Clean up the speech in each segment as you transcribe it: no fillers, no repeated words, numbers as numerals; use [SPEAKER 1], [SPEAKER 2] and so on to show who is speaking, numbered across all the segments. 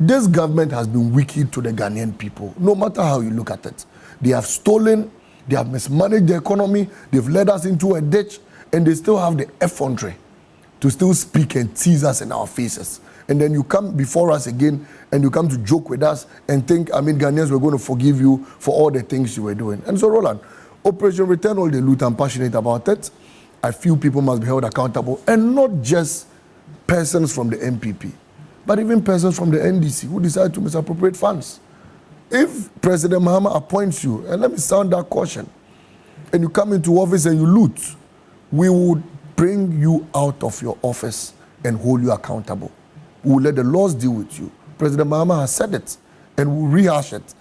[SPEAKER 1] This government has been wicked to the Ghanaian people, no matter how you look at it. They have stolen, they have mismanaged the economy, they've led us into a ditch, and they still have the effrontery to still speak and tease us in our faces. And then you come before us again and you come to joke with us and think, Ghanaians were going to forgive you for all the things you were doing. And so, Roland, Operation Return All the Loot, I'm passionate about it. I feel people must be held accountable, and not just persons from the MPP, but even persons from the NDC who decide to misappropriate funds. If President Mahama appoints you, and let me sound that caution, and you come into office and you loot, we would bring you out of your office and hold you accountable. We will let the laws deal with you. President Mahama has said it, and we'll rehash it.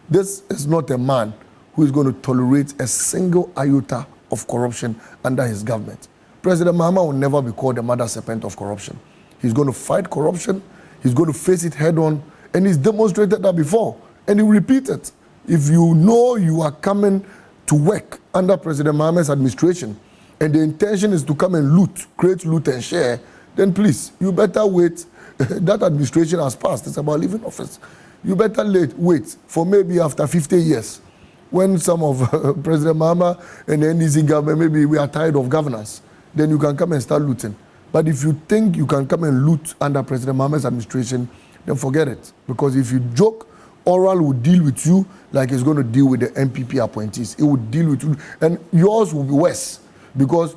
[SPEAKER 1] This is not a man who is going to tolerate a single iota of corruption under his government. President Mahama will never be called the mother serpent of corruption. He's going to fight corruption, he's going to face it head on, and he's demonstrated that before, and he will repeat it. If you know you are coming to work under President Mahama's administration, and the intention is to come and loot, create loot and share, then please, you better wait. That administration has passed. It's about leaving office. You better wait for maybe after 50 years, when some of President Mahama and the NDC government, maybe we are tired of governance, then you can come and start looting. But if you think you can come and loot under President Mahama's administration, then forget it. Because if you joke, Oral will deal with you like it's going to deal with the MPP appointees. It will deal with you, and yours will be worse, because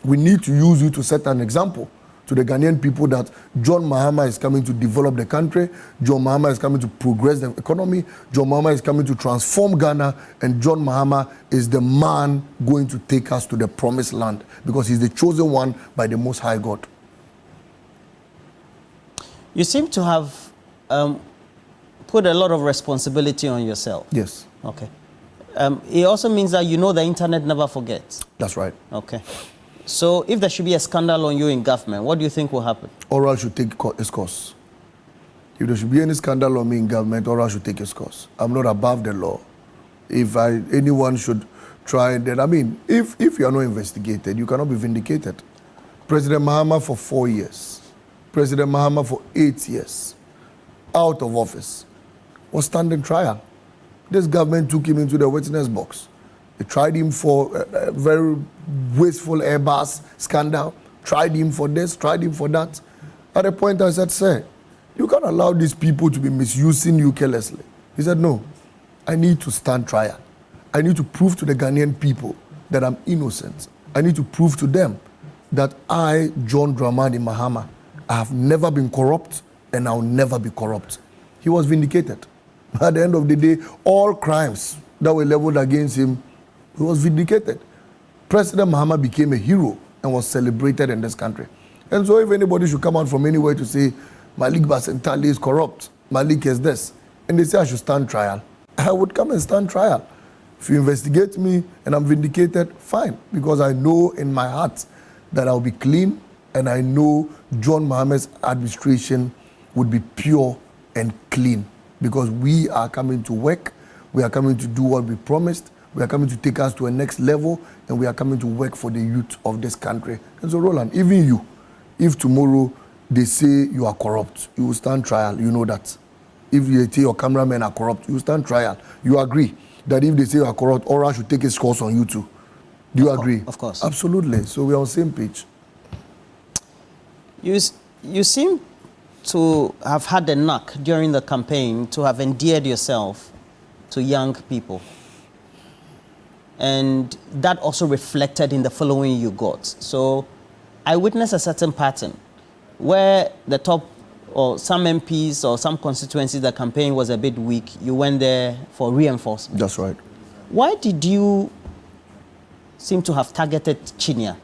[SPEAKER 1] we need to use you to set an example to the Ghanaian people that John Mahama is coming to develop the country, John Mahama is coming to progress the economy, John Mahama is coming to transform Ghana, and John Mahama is the man going to take us to the promised land, because he's the chosen one by the Most High God.
[SPEAKER 2] You seem to have put a lot of responsibility on yourself.
[SPEAKER 1] Yes.
[SPEAKER 2] Okay. It also means that you know the internet never forgets.
[SPEAKER 1] That's right.
[SPEAKER 2] Okay. So if there should be a scandal on you in government, what do you think will happen?
[SPEAKER 1] Oral should take its course. If there should be any scandal on me in government, Oral should take its course. I'm not above the law. If anyone should try, then if you are not investigated, you cannot be vindicated. President Mahama for 4 years, President Mahama for 8 years, out of office, was standing trial. This government took him into the witness box. They tried him for a very wasteful Airbus scandal, tried him for this, tried him for that. At a point I said, sir, you can't allow these people to be misusing you carelessly. He said, no, I need to stand trial. I need to prove to the Ghanaian people that I'm innocent. I need to prove to them that I, John Dramani Mahama, I have never been corrupt and I'll never be corrupt. He was vindicated. At the end of the day, all crimes that were leveled against him, he was vindicated. President Mahama became a hero and was celebrated in this country. And so if anybody should come out from anywhere to say, Malik Basintale is corrupt, Malik is this, and they say I should stand trial, I would come and stand trial. If you investigate me and I'm vindicated, fine, because I know in my heart that I'll be clean, and I know John Mahama's administration would be pure and clean, because we are coming to work, we are coming to do what we promised, we are coming to take us to a next level, and we are coming to work for the youth of this country. And so, Roland, even you, if tomorrow they say you are corrupt, you will stand trial, you know that. If they say your cameramen are corrupt, you will stand trial. You agree that if they say you are corrupt, Oral should take his course on you too. Do you agree?
[SPEAKER 2] Of course.
[SPEAKER 1] Absolutely. So we are on the same page.
[SPEAKER 2] You seem to have had a knack during the campaign to have endeared yourself to young people. And that also reflected in the following you got. So I witnessed a certain pattern where the top or some MPs or some constituencies, the campaign was a bit weak. You went there for reinforcement.
[SPEAKER 1] That's right.
[SPEAKER 2] Why did you seem to have targeted Chinia?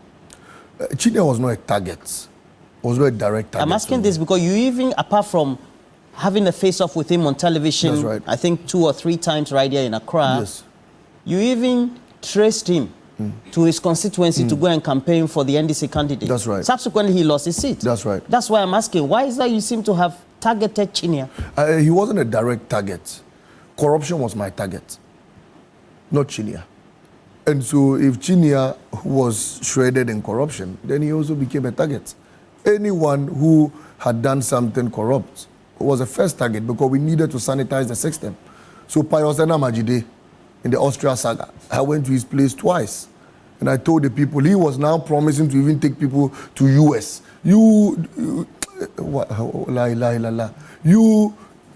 [SPEAKER 1] Chinia was not a target. It was not a direct target.
[SPEAKER 2] I'm asking this because you even, apart from having a face-off with him on television,
[SPEAKER 1] that's right,
[SPEAKER 2] I think 2 or 3 times right here in Accra,
[SPEAKER 1] yes,
[SPEAKER 2] you even traced him to his constituency to go and campaign for the NDC candidate.
[SPEAKER 1] That's right.
[SPEAKER 2] Subsequently, he lost his seat.
[SPEAKER 1] That's right.
[SPEAKER 2] That's why I'm asking, why is that you seem to have targeted Chinia?
[SPEAKER 1] He wasn't a direct target. Corruption was my target, not Chinia. And so if Chinia was shredded in corruption, then he also became a target. Anyone who had done something corrupt, was a first target because we needed to sanitize the system. So Pius Enamajide, in the Austria saga, I went to his place twice. And I told the people, he was now promising to even take people to US. You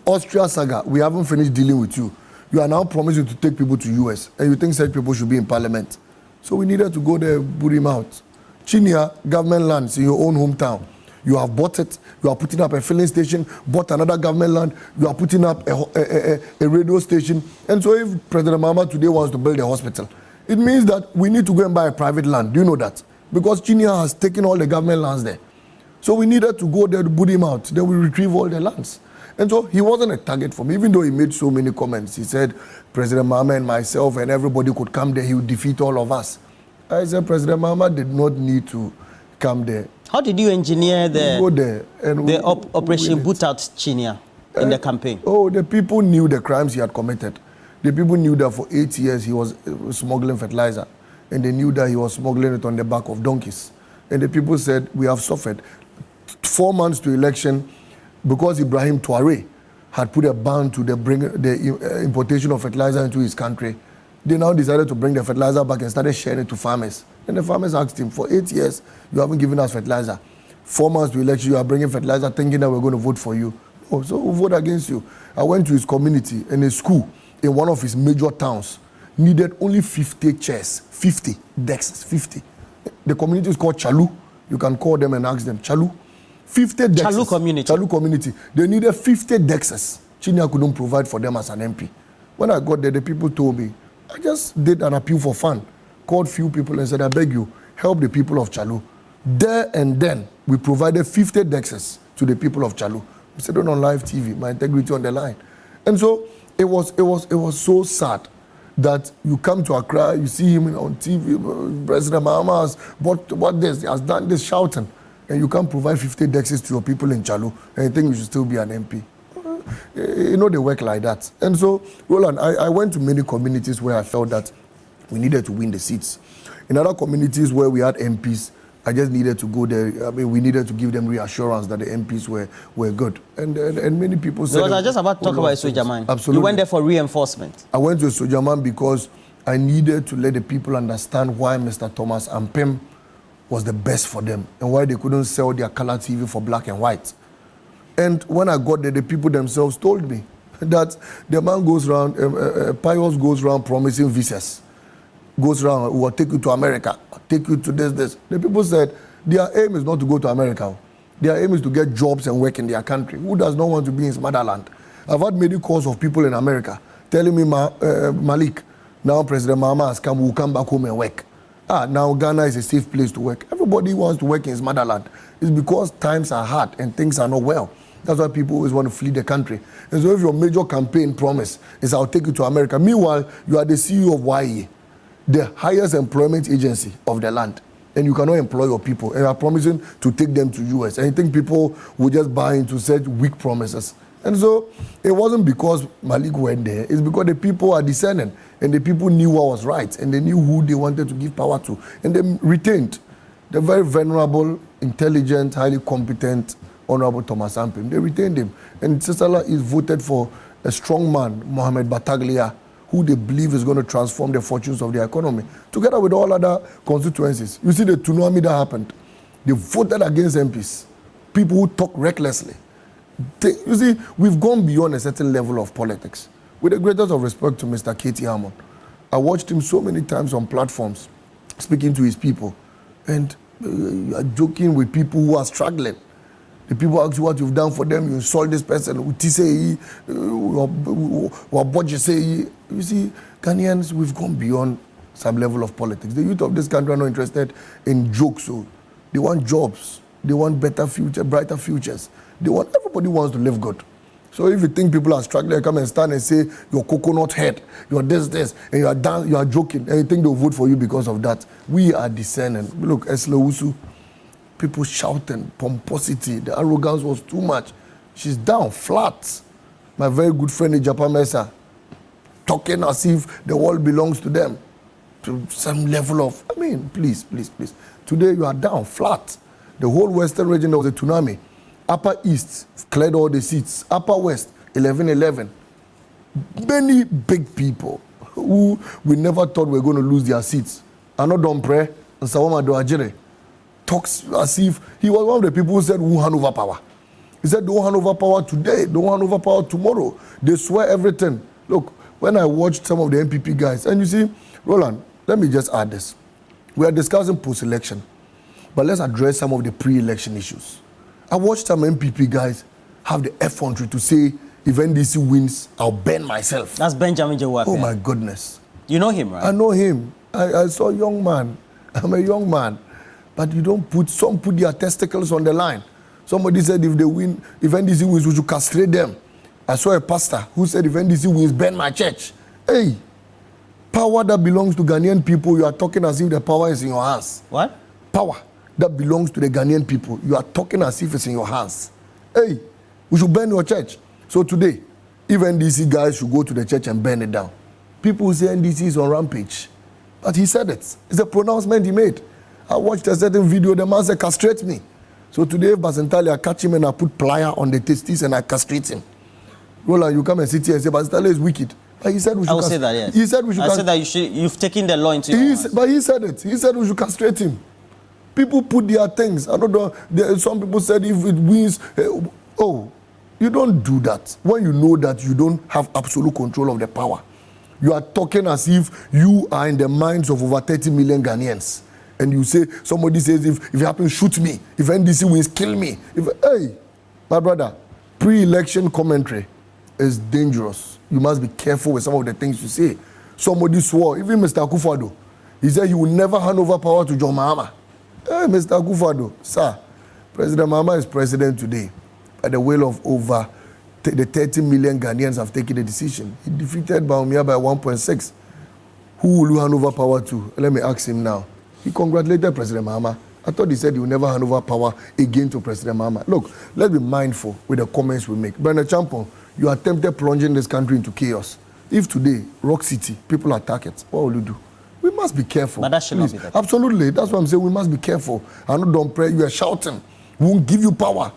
[SPEAKER 1] Austria saga, we haven't finished dealing with you. You are now promising to take people to US. And you think such people should be in parliament. So we needed to go there, boot him out. Chinia, government lands in your own hometown. You have bought it, you are putting up a filling station, bought another government land, you are putting up a radio station. And so if President Mahama today wants to build a hospital, it means that we need to go and buy a private land. Do you know that? Because Chinia has taken all the government lands there. So we needed to go there to boot him out. Then we retrieve all the lands. And so he wasn't a target for me, even though he made so many comments. He said, President Mahama and myself and everybody could come there, he would defeat all of us. I said, President Mahama did not need to come there.
[SPEAKER 2] How did you engineer Operation Boot Out Chinia in the campaign?
[SPEAKER 1] Oh, the people knew the crimes he had committed. The people knew that for 8 years he was smuggling fertilizer. And they knew that he was smuggling it on the back of donkeys. And the people said, we have suffered. 4 months to election, because Ibrahim Traoré had put a ban to the importation of fertilizer into his country, they now decided to bring the fertilizer back and started sharing it to farmers. And the farmers asked him, for 8 years, you haven't given us fertilizer. 4 months to election, you are bringing fertilizer thinking that we're going to vote for you. Oh, so we'll vote against you. I went to his community and his school in one of his major towns, needed only 50 chairs, 50 desks, 50. The community is called Chalu. You can call them and ask them, Chalu. 50 desks.
[SPEAKER 2] Chalu community.
[SPEAKER 1] Chalu community. They needed 50 desks. Chinia couldn't provide for them as an MP. When I got there, the people told me, I just did an appeal for fun, called few people and said, I beg you, help the people of Chalu. There and then, we provided 50 desks to the people of Chalu. We said it on live TV, my integrity on the line. And so, it was so sad that you come to Accra, you see him on TV, President Mahama has bought this, he has done this, shouting, and you can't provide 50 desks to your people in Chalu, and you think you should still be an MP. You know, they work like that. And so, Roland, I went to many communities where I felt that we needed to win the seats. In other communities where we had MPs, I just needed to go there. I mean, we needed to give them reassurance that the MPs were good. And many people said...
[SPEAKER 2] Because I was just about to talk about Sojaman.
[SPEAKER 1] Absolutely.
[SPEAKER 2] You went there for reinforcement.
[SPEAKER 1] I went to Sojaman because I needed to let the people understand why Mr. Thomas Ampem was the best for them and why they couldn't sell their color TV for black and white. And when I got there, the people themselves told me that the man goes around, Pius goes around promising visas. Goes around, will take you to America, take you to this. The people said their aim is not to go to America. Their aim is to get jobs and work in their country. Who does not want to be in his motherland? I've had many calls of people in America telling me, Malik, now President Mahama has come, we'll come back home and work. Now Ghana is a safe place to work. Everybody wants to work in his motherland. It's because times are hard and things are not well. That's why people always want to flee the country. And so if your major campaign promise is I'll take you to America, meanwhile, you are the CEO of YE, the highest employment agency of the land, and you cannot employ your people, and you are promising to take them to US, and you think people will just buy into such weak promises. And so it wasn't because Malik went there, it's because the people are discerning, and the people knew what was right, and they knew who they wanted to give power to, and they retained the very venerable, intelligent, highly competent, Honorable Thomas Ampem. They retained him, and Sisala is voted for a strong man, Mohamed Bataglia, who they believe is going to transform the fortunes of the economy, together with all other constituencies. You see the tsunami that happened. They voted against MPs, people who talk recklessly. You see, we've gone beyond a certain level of politics. With the greatest of respect to Mr. Katie Hammond, I watched him so many times on platforms, speaking to his people, and joking with people who are struggling. The people ask you what you've done for them, you insult this person, you see, Ghanaians, we've gone beyond some level of politics. The youth of this country are not interested in jokes, so they want jobs, they want better future, brighter futures. Everybody wants to live good. So if you think people are struggling, come and stand and say, you're coconut head, you're this, and you are joking, and you think they'll vote for you because of that. We are discerning. Look, Eslewusu, people shouting, pomposity, the arrogance was too much. She's down, flat. My very good friend in Japan Mesa, talking as if the world belongs to them. To some level of, please. Today you are down, flat. The whole western region, there was a tsunami. Upper East cleared all the seats. Upper West, 11-11. Many big people who we never thought were going to lose their seats. Anodom Pre and Sawama Doajere talks as if he was one of the people who said, "Who hand over power?" He said, "Don't hand over power today, don't hand over power tomorrow." They swear everything. Look, when I watched some of the MPP guys, and you see, Roland, let me just add this. We are discussing post-election, but let's address some of the pre-election issues. I watched some MPP guys have the effrontery to say, if NDC wins, I'll ban myself.
[SPEAKER 2] That's Benjamin Jawapia.
[SPEAKER 1] Oh my goodness.
[SPEAKER 2] You know him, right?
[SPEAKER 1] I know him. I saw a young man. I'm a young man. But you don't some put their testicles on the line. Somebody said if NDC wins, we should castrate them. I saw a pastor who said if NDC wins, ban my church. Hey, power that belongs to Ghanaian people, you are talking as if the power is in your hands.
[SPEAKER 2] What?
[SPEAKER 1] Power that belongs to the Ghanaian people, you are talking as if it's in your hands. Hey, we should burn your church. So today, if NDC guys should go to the church and burn it down, people will say NDC is on rampage. But he said it. It's a pronouncement he made. I watched a certain video, the man said, castrate me. So today, if Basintale, I catch him and I put plier on the testes and I castrate him. Roland, you come and sit here and say, Basintale is wicked. But he said we should
[SPEAKER 2] I will say that, yes.
[SPEAKER 1] He said we should
[SPEAKER 2] I said that you've taken the law into your hands.
[SPEAKER 1] But he said it. He said we should castrate him. People put their things. I don't know. Some people said if it wins, you don't do that. When you know that you don't have absolute control of the power, you are talking as if you are in the minds of over 30 million Ghanaians. And you say, somebody says, if it happens, shoot me. If NDC wins, kill me. Hey, my brother, pre-election commentary is dangerous. You must be careful with some of the things you say. Somebody swore, even Mr. Akufo-Addo, he said he will never hand over power to John Mahama. Hey, Mr. Akufo-Addo, sir, President Mahama is president today. At the will of over the 30 million Ghanaians have taken the decision. He defeated Bawumia by 1.6. Who will you hand over power to? Let me ask him now. He congratulated President Mahama. I thought he said he will never hand over power again to President Mahama. Look, let's be mindful with the comments we make. Bernard Champon, you attempted plunging this country into chaos. If today, Rock City, people attack it, what will you do? We must be careful.
[SPEAKER 2] But that should not be that.
[SPEAKER 1] Absolutely. That's what I'm saying. We must be careful. I know don't pray. You are shouting. We won't give you power.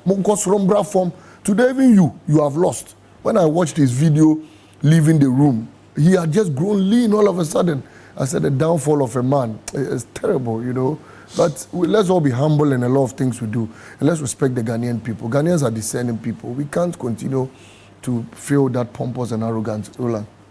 [SPEAKER 1] Today, even you have lost. When I watched his video leaving the room, he had just grown lean all of a sudden. I said the downfall of a man is terrible, you know. But let's all be humble in a lot of things we do. And let's respect the Ghanaian people. Ghanaians are discerning people. We can't continue to feel that pompous and arrogant. Roland.